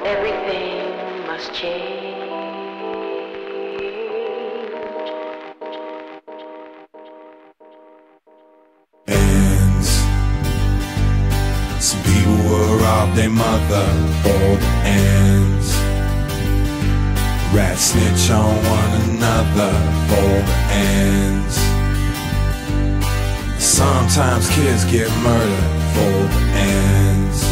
Everything must change. Ends. Some people will rob their mother for the ends. Rats snitch on one another for the ends. Sometimes kids get murdered for the ends.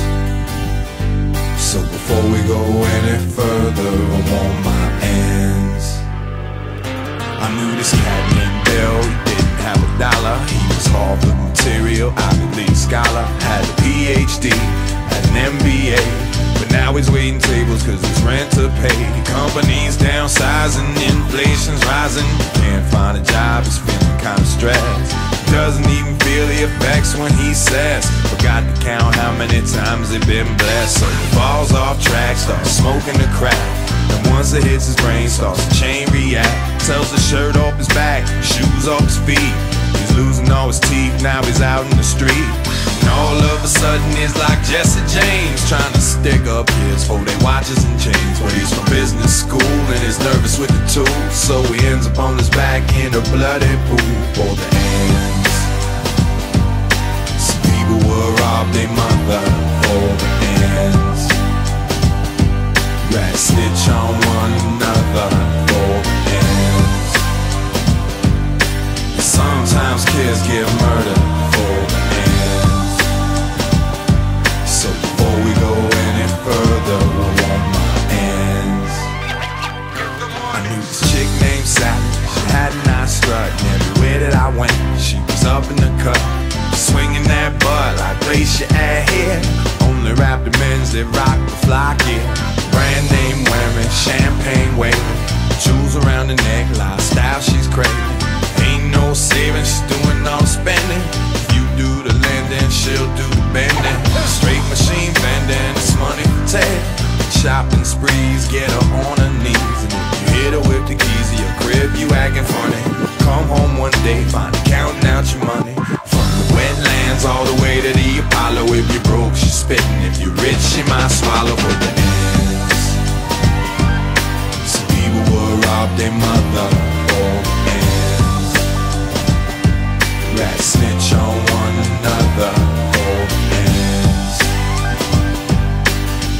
So before we go any further, I want my ends. I knew this cat named Bill, he didn't have a dollar. He was Harvard material, Ivy League scholar. Had a PhD, had an MBA, but now he's waiting tables cause his rent to pay. Companies downsizing, inflation's rising. Can't find a job, he's feeling kinda stressed. Doesn't even feel the effects when he says, forgot to count how many times they've been blessed. So he falls off track, starts smoking the crack, and once it hits his brain, starts to chain react. Tells the shirt off his back, shoes off his feet. He's losing all his teeth, now he's out in the street. And all of a sudden it's like Jesse James trying to stick up his for they watches and chains. But he's from business school and he's nervous with the tools, so he ends up on his back in a bloody pool for the ends. Some people will rob their mother for the ends. Rats snitch on one another for the ends. And sometimes kids get murdered for the ends. So before we go any further, I want my ends. I knew this chick named Sally, she had a nice strut, and everywhere that I went, she was up in the cut, swinging that butt like place your ad here. Only rap the men's that rock the fly gear. Brand name wearing, champagne waving, jewels around the neck, lifestyle she's craving. Ain't no saving, she's doing all the spending. If you do the lending, she'll do the bending. Straight machine bending, it's money for tail. Shopping sprees, get her on her knees, and if you hit her with the keys to your crib, you acting funny. Come home one day, find her counting out your money. From the wetlands all the way to the Apollo. If you're broke, she's spitting. If you're rich, she might swallow for the ends. Some people will rob their mother for the ends. Rats snitch on one another for the ends.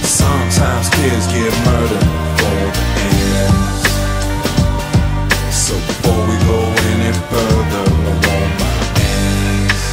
Sometimes kids get murdered for the ends. So before we go any further, I want my ends.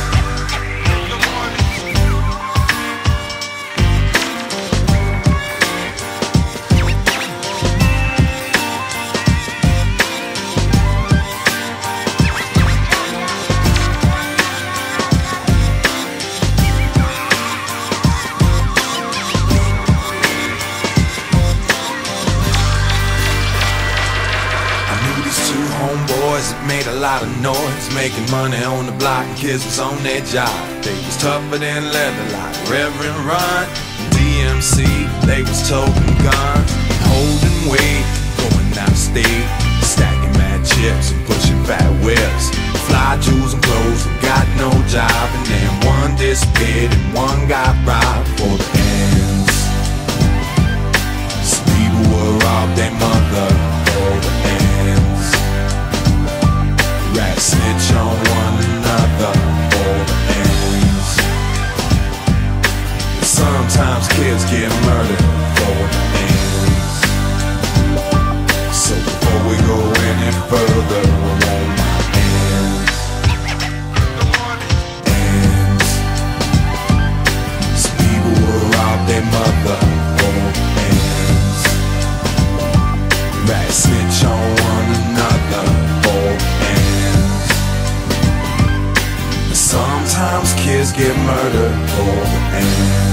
Homeboys that made a lot of noise, making money on the block, and kids was on their job. They was tougher than leather like Reverend Ron and DMC. They was toting guns, holding weight, going out of state, stacking mad chips and pushing fat whips. Fly jewels and clothes and got no job, and then one disappeared and one got robbed for the ends. Some people will rob their mother for the ends. Rats snitch on one another for the ends. And sometimes kids get murdered for the ends. So before we go any further, I want my ends. Ends. Some people will rob their mother for the ends. Rats snitch on one another for the ends. Sometimes kids get murdered for the end.